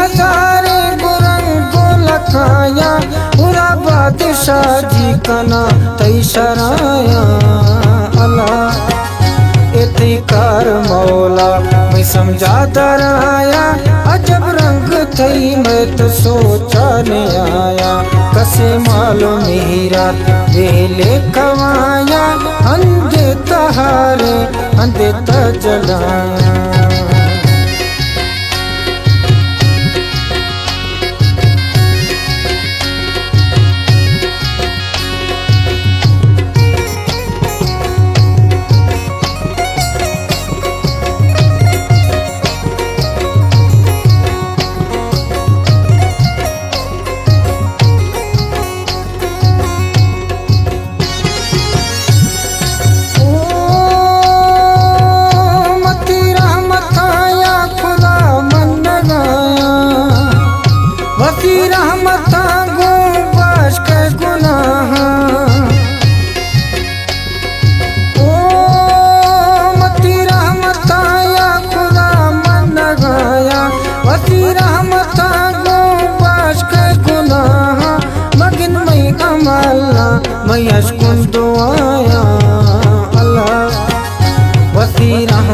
हजारे गुरंग को लखाया पूरा बादशाह जी कना तई शराया अल्लाह इतिकार मौला मैं समझा दराया अजब रंग थई मैं तो सोचा ने आया कसे मालूम हीरा वेले कवाया अंधे तहारे अंधे तजलाया मैं अशकुन दुआया अल्लाह वसी रहम